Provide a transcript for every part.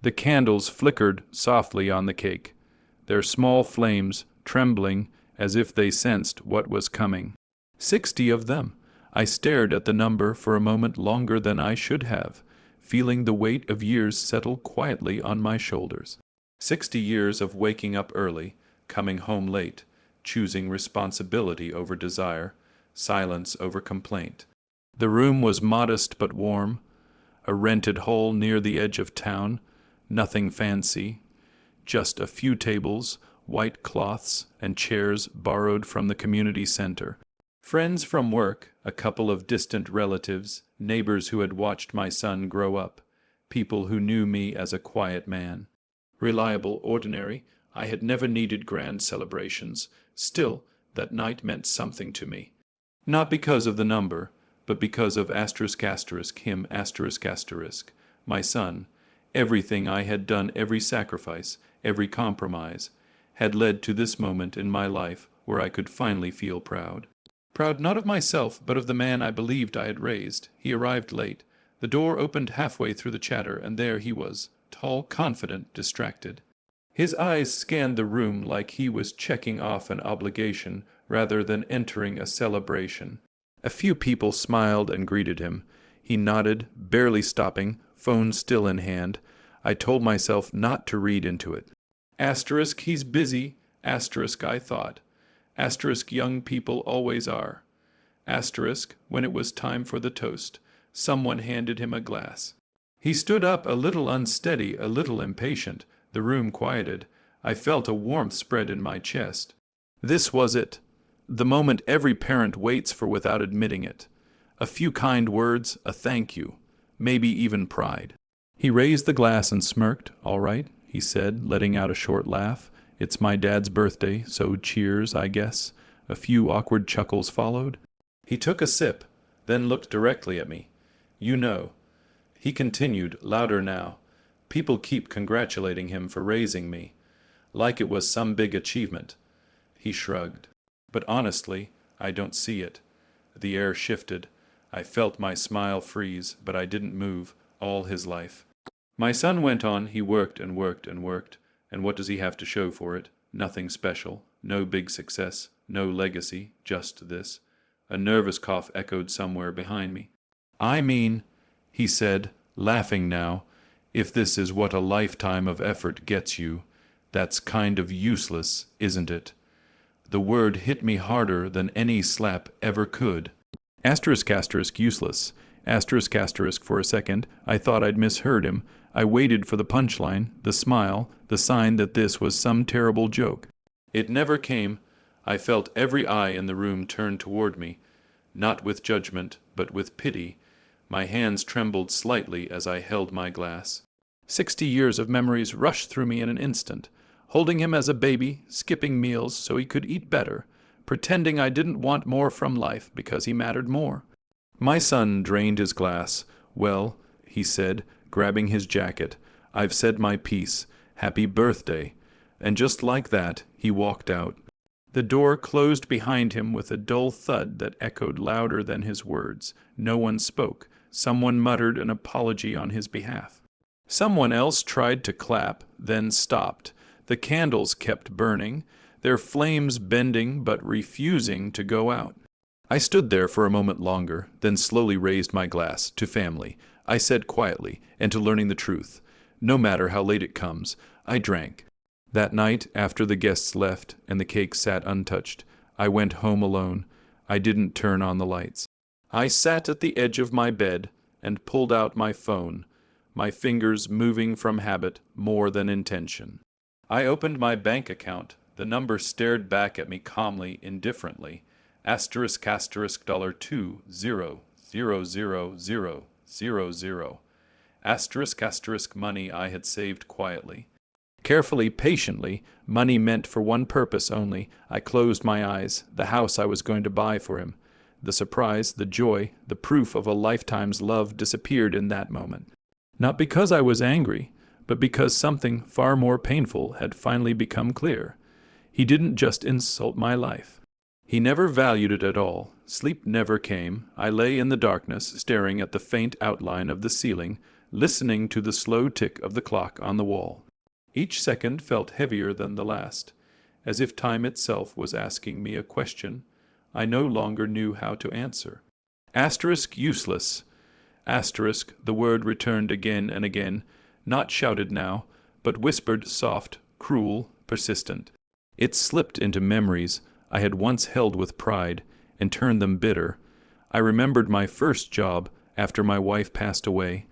The candles flickered softly on the cake, their small flames trembling as if they sensed what was coming. 60 of them. I stared at the number for a moment longer than I should have, feeling the weight of years settle quietly on my shoulders. 60 years of waking up early, coming home late, choosing responsibility over desire, silence over complaint. The room was modest but warm, a rented hole near the edge of town, nothing fancy, just a few tables, white cloths, and chairs borrowed from the community center. Friends from work, a couple of distant relatives, neighbors who had watched my son grow up, people who knew me as a quiet man. Reliable, ordinary, I had never needed grand celebrations. Still, that night meant something to me. Not because of the number, but because of him, my son. Everything I had done, every sacrifice, every compromise, had led to this moment in my life where I could finally feel proud. Proud not of myself, but of the man I believed I had raised. He arrived late. The door opened halfway through the chatter, and there he was, tall, confident, distracted. His eyes scanned the room like he was checking off an obligation rather than entering a celebration. A few people smiled and greeted him. He nodded, barely stopping, phone still in hand. I told myself not to read into it. Asterisk, he's busy. Asterisk, I thought. Asterisk, young people always are. Asterisk, when it was time for the toast, someone handed him a glass. He stood up, a little unsteady, a little impatient. The room quieted. I felt a warmth spread in my chest. This was it. The moment every parent waits for without admitting it. A few kind words, a thank you, maybe even pride. He raised the glass and smirked. All right, he said, letting out a short laugh. It's my dad's birthday, so cheers, I guess. A few awkward chuckles followed. He took a sip, then looked directly at me. You know. He continued, louder now. People keep congratulating him for raising me, like it was some big achievement. He shrugged. But honestly, I don't see it. The air shifted. I felt my smile freeze, but I didn't move, all his life. My son went on. He worked and worked and worked. And what does he have to show for it? Nothing special. No big success. No legacy. Just this. A nervous cough echoed somewhere behind me. I mean, he said, laughing now, if this is what a lifetime of effort gets you, that's kind of useless, isn't it? The word hit me harder than any slap ever could. Useless. For a second, I thought I'd misheard him. I waited for the punchline, the smile, the sign that this was some terrible joke. It never came. I felt every eye in the room turn toward me, not with judgment, but with pity. My hands trembled slightly as I held my glass. 60 years of memories rushed through me in an instant. Holding him as a baby, skipping meals so he could eat better, pretending I didn't want more from life because he mattered more. My son drained his glass. Well, he said, grabbing his jacket, I've said my piece. Happy birthday. And just like that, he walked out. The door closed behind him with a dull thud that echoed louder than his words. No one spoke. Someone muttered an apology on his behalf. Someone else tried to clap, then stopped. The candles kept burning, their flames bending but refusing to go out. I stood there for a moment longer, then slowly raised my glass to family. I said quietly, and to learning the truth, no matter how late it comes, I drank. That night, after the guests left and the cake sat untouched, I went home alone. I didn't turn on the lights. I sat at the edge of my bed and pulled out my phone, my fingers moving from habit more than intention. I opened my bank account. The number stared back at me calmly, indifferently. $*$2000000. Money I had saved quietly. Carefully, patiently, money meant for one purpose only. I closed my eyes. The house I was going to buy for him. The surprise, the joy, the proof of a lifetime's love disappeared in that moment. Not because I was angry, but because something far more painful had finally become clear. He didn't just insult my life. He never valued it at all. Sleep never came. I lay in the darkness, staring at the faint outline of the ceiling, listening to the slow tick of the clock on the wall. Each second felt heavier than the last, as if time itself was asking me a question I no longer knew how to answer. Asterisk useless. Asterisk, the word returned again and again, not shouted now, but whispered, soft, cruel, persistent. It slipped into memories I had once held with pride and turned them bitter. I remembered my first job after my wife passed away.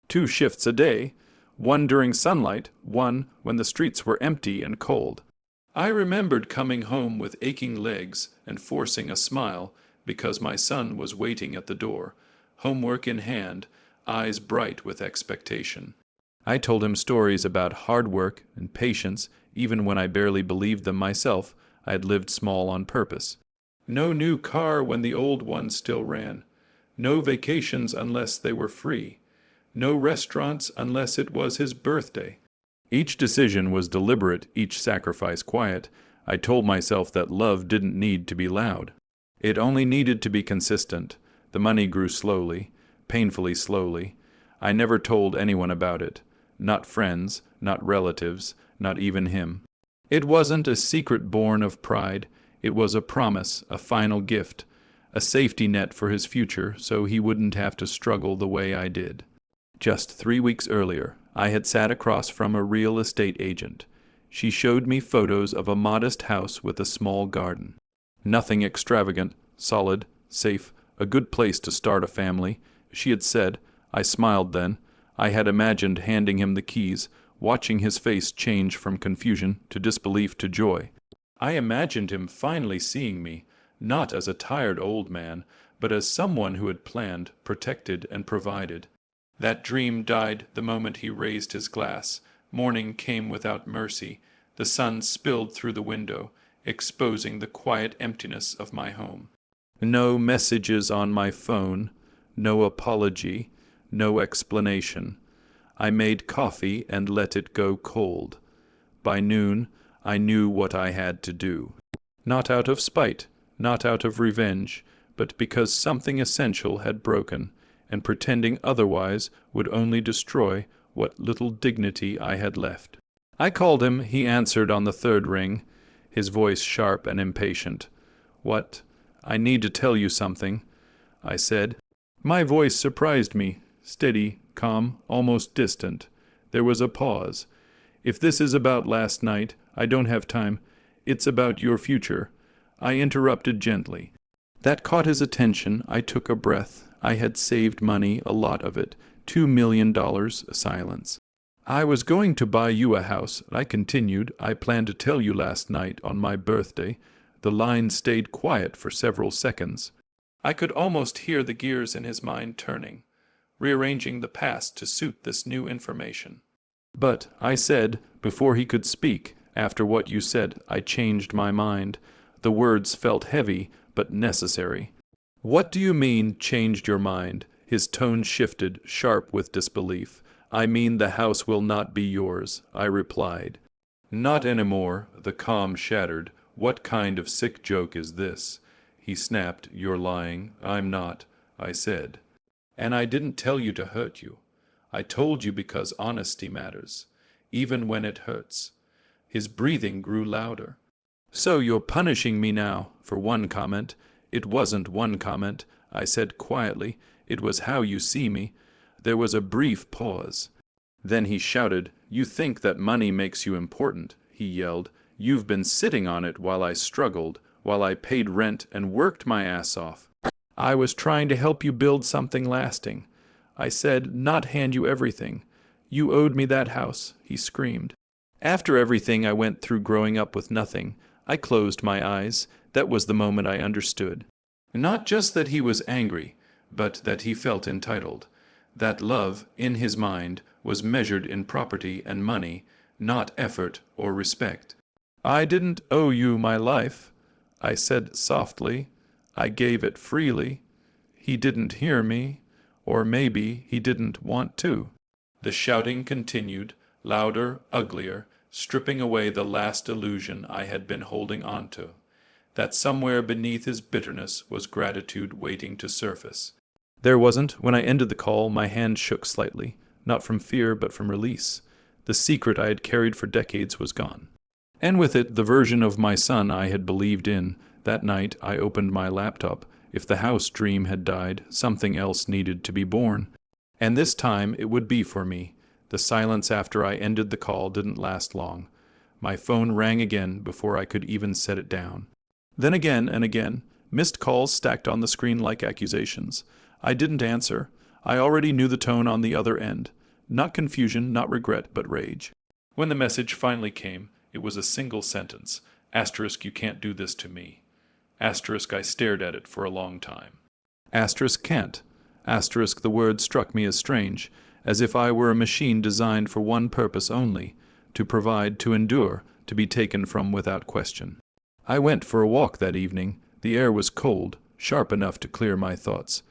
2 shifts a day, one during sunlight, one when the streets were empty and cold. I remembered coming home with aching legs and forcing a smile because my son was waiting at the door, homework in hand, eyes bright with expectation. I told him stories about hard work and patience, even when I barely believed them myself. I had lived small on purpose. No new car when the old one still ran. No vacations unless they were free. No restaurants unless it was his birthday. Each decision was deliberate, each sacrifice quiet. I told myself that love didn't need to be loud. It only needed to be consistent. The money grew slowly, painfully slowly. I never told anyone about it. Not friends, not relatives, not even him. It wasn't a secret born of pride. It was a promise, a final gift, a safety net for his future so he wouldn't have to struggle the way I did. Just 3 weeks earlier, I had sat across from a real estate agent. She showed me photos of a modest house with a small garden. Nothing extravagant, solid, safe, a good place to start a family, she had said. I smiled then. I had imagined handing him the keys, watching his face change from confusion to disbelief to joy. I imagined him finally seeing me, not as a tired old man, but as someone who had planned, protected, and provided. That dream died the moment he raised his glass. Morning came without mercy. The sun spilled through the window, exposing the quiet emptiness of my home. No messages on my phone, no apology, no explanation. I made coffee and let it go cold. By noon, I knew what I had to do. Not out of spite, not out of revenge, but because something essential had broken, and pretending otherwise would only destroy what little dignity I had left. I called him. He answered on the 3rd ring, his voice sharp and impatient. "What? I need to tell you something," I said. My voice surprised me, steady, calm, almost distant. There was a pause. "If this is about last night, I don't have time. It's about your future," I interrupted gently. That caught his attention. I took a breath. I had saved money, a lot of it. $2 million, silence. "I was going to buy you a house," I continued. "I planned to tell you last night on my birthday." The line stayed quiet for several seconds. I could almost hear the gears in his mind turning, rearranging the past to suit this new information. "But," I said, before he could speak, "after what you said, I changed my mind." The words felt heavy, but necessary. "What do you mean, changed your mind?" His tone shifted, sharp with disbelief. "I mean the house will not be yours," I replied. "Not anymore," the calm shattered. "What kind of sick joke is this?" He snapped. "You're lying." "I'm not," I said. "And I didn't tell you to hurt you. I told you because honesty matters, even when it hurts." His breathing grew louder. "So you're punishing me now for one comment." "It wasn't one comment," I said quietly. "It was how you see me." There was a brief pause. Then he shouted, "You think that money makes you important," he yelled. "You've been sitting on it while I struggled, while I paid rent and worked my ass off. I was trying to help you build something lasting. I said, not hand you everything. You owed me that house," he screamed. After everything I went through growing up with nothing, I closed my eyes. That was the moment I understood. Not just that he was angry, but that he felt entitled. That love, in his mind, was measured in property and money, not effort or respect. "I didn't owe you my life," I said softly. "I gave it freely." He didn't hear me, or maybe he didn't want to. The shouting continued, louder, uglier, stripping away the last illusion I had been holding on to. That somewhere beneath his bitterness was gratitude waiting to surface. There wasn't. When I ended the call, my hand shook slightly. not from fear but from release. The secret I had carried for decades was gone. And with it, the version of my son I had believed in. That night, I opened my laptop. If the house dream had died, something else needed to be born. And this time, it would be for me. The silence after I ended the call didn't last long. My phone rang again before I could even set it down. Then again and again, missed calls stacked on the screen like accusations. I didn't answer. I already knew the tone on the other end. Not confusion, not regret, but rage. When the message finally came, it was a single sentence. Asterisk, you can't do this to me. Asterisk, I stared at it for a long time. Asterisk, can't. Asterisk, the word struck me as strange, as if I were a machine designed for one purpose only, to provide, to endure, to be taken from without question. I went for a walk that evening. The air was cold, sharp enough to clear my thoughts.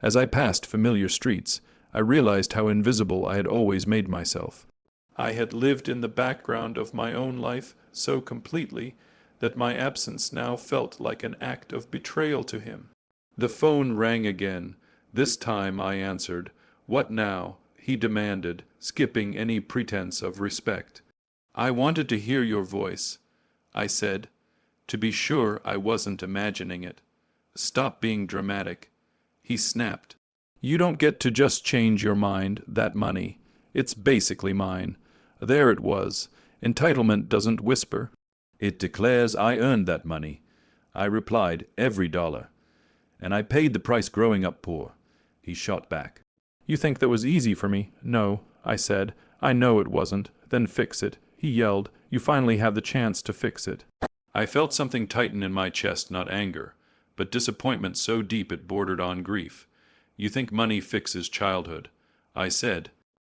As I passed familiar streets, I realized how invisible I had always made myself. I had lived in the background of my own life so completely that my absence now felt like an act of betrayal to him. The phone rang again. This time I answered. "What now?" he demanded, skipping any pretense of respect. "I wanted to hear your voice," I said, to be sure I wasn't imagining it. "Stop being dramatic." He snapped. "You don't get to just change your mind, that money. It's basically mine." There it was. Entitlement doesn't whisper. "It declares I earned that money." I replied, "Every dollar. And I paid the price growing up poor." He shot back. "You think that was easy for me?" "No," I said. "I know it wasn't." "Then fix it." He yelled. "You finally have the chance to fix it." I felt something tighten in my chest, not anger, but disappointment so deep it bordered on grief. "You think money fixes childhood," I said.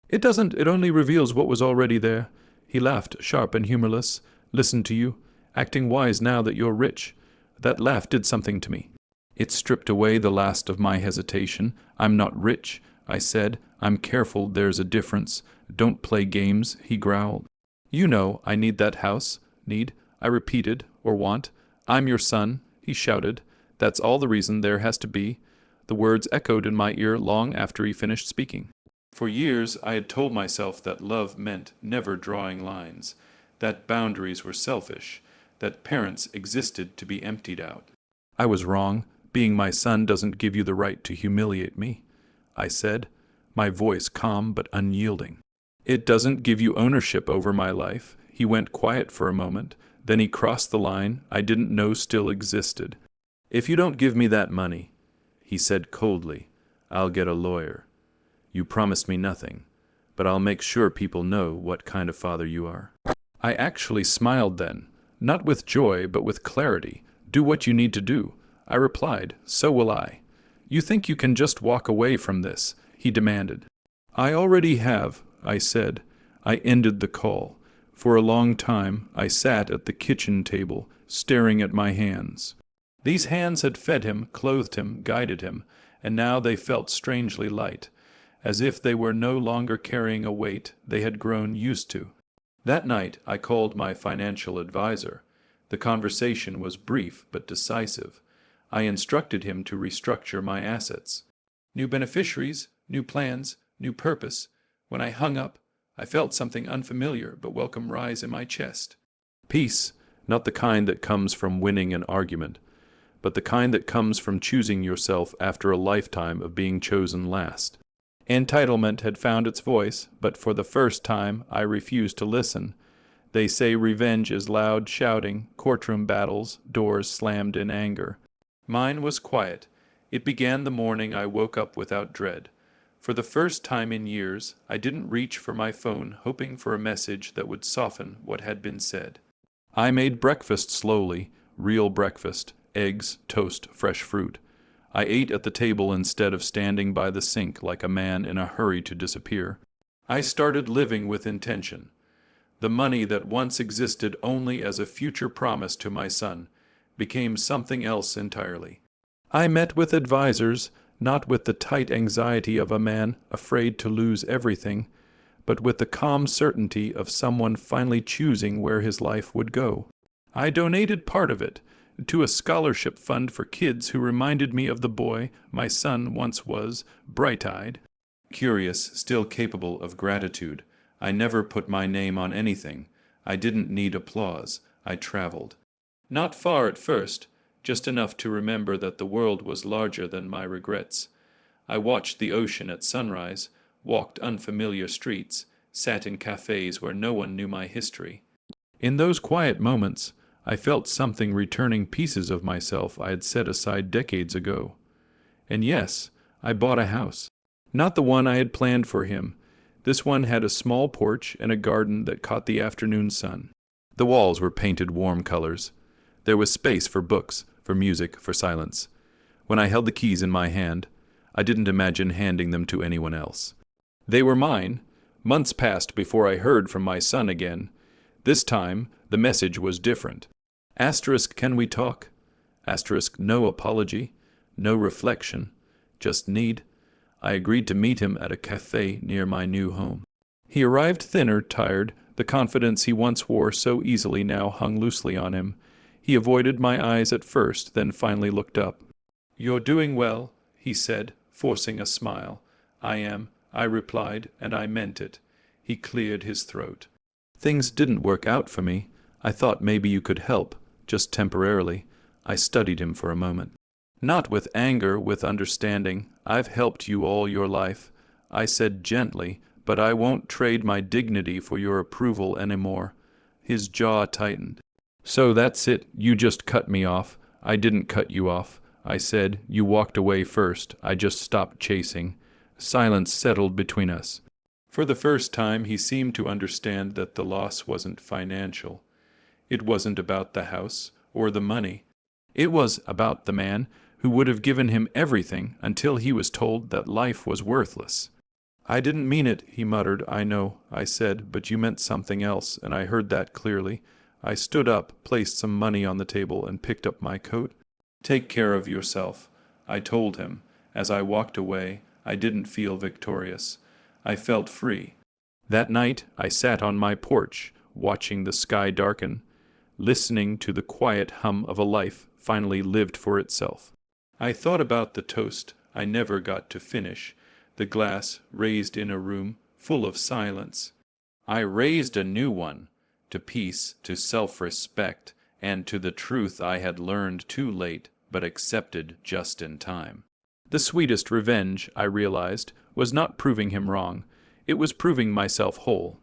"It doesn't. It only reveals what was already there." He laughed, sharp and humorless. "Listen to you, acting wise now that you're rich." That laugh did something to me. It stripped away the last of my hesitation. "I'm not rich," I said. "I'm careful, there's a difference. Don't play games," he growled. "You know, I need that house." "Need?" I repeated, "or want." "I'm your son," he shouted. "That's all the reason there has to be." The words echoed in my ear long after he finished speaking. For years I had told myself that love meant never drawing lines, that boundaries were selfish, that parents existed to be emptied out. I was wrong. Being my son doesn't give you the right to humiliate me, I said, my voice calm but unyielding. It doesn't give you ownership over my life. He went quiet for a moment. Then he crossed the line I didn't know still existed. "If you don't give me that money," he said coldly, "I'll get a lawyer. You promised me nothing, but I'll make sure people know what kind of father you are." I actually smiled then, not with joy but with clarity. "Do what you need to do." I replied, "So will I." "You think you can just walk away from this?" he demanded. "I already have," I said. I ended the call. For a long time, I sat at the kitchen table, staring at my hands. These hands had fed him, clothed him, guided him, and now they felt strangely light, as if they were no longer carrying a weight they had grown used to. That night, I called my financial advisor. The conversation was brief but decisive. I instructed him to restructure my assets. New beneficiaries, new plans, new purpose. When I hung up, I felt something unfamiliar but welcome rise in my chest. Peace, not the kind that comes from winning an argument, but the kind that comes from choosing yourself after a lifetime of being chosen last. Entitlement had found its voice, but for the first time I refused to listen. They say revenge is loud shouting, courtroom battles, doors slammed in anger. Mine was quiet. It began the morning I woke up without dread. For the first time in years, I didn't reach for my phone hoping for a message that would soften what had been said. I made breakfast slowly, real breakfast, eggs, toast, fresh fruit. I ate at the table instead of standing by the sink like a man in a hurry to disappear. I started living with intention. The money that once existed only as a future promise to my son became something else entirely. I met with advisors, not with the tight anxiety of a man afraid to lose everything, but with the calm certainty of someone finally choosing where his life would go. I donated part of it to a scholarship fund for kids who reminded me of the boy my son once was, bright-eyed. Curious, still capable of gratitude. I never put my name on anything. I didn't need applause. I traveled. Not far at first, just enough to remember that the world was larger than my regrets. I watched the ocean at sunrise, walked unfamiliar streets, sat in cafes where no one knew my history. In those quiet moments, I felt something returning pieces of myself I had set aside decades ago. And yes, I bought a house. Not the one I had planned for him. This one had a small porch and a garden that caught the afternoon sun. The walls were painted warm colors. There was space for books, for music, for silence. When I held the keys in my hand, I didn't imagine handing them to anyone else. They were mine. Months passed before I heard from my son again. This time, the message was different. Asterisk, can we talk? Asterisk, no apology, no reflection, just need. I agreed to meet him at a cafe near my new home. He arrived thinner, tired. The confidence he once wore so easily now hung loosely on him. He avoided my eyes at first, then finally looked up. "You're doing well," he said, forcing a smile. "I am," I replied, and I meant it. He cleared his throat. "Things didn't work out for me. I thought maybe you could help, just temporarily." I studied him for a moment. "Not with anger, with understanding. I've helped you all your life," I said gently, "but I won't trade my dignity for your approval anymore." His jaw tightened. "So that's it. You just cut me off." "I didn't cut you off," I said. "You walked away first. I just stopped chasing." Silence settled between us. For the first time, he seemed to understand that the loss wasn't financial. It wasn't about the house or the money. It was about the man who would have given him everything until he was told that life was worthless. "I didn't mean it," he muttered. "I know," I said, "but you meant something else, and I heard that clearly." I stood up, placed some money on the table, and picked up my coat. "Take care of yourself," I told him. As I walked away, I didn't feel victorious. I felt free. That night, I sat on my porch, watching the sky darken, listening to the quiet hum of a life finally lived for itself. I thought about the toast I never got to finish, the glass raised in a room full of silence. I raised a new one, to peace, to self-respect, and to the truth I had learned too late but accepted just in time. The sweetest revenge, I realized, was not proving him wrong. It was proving myself whole.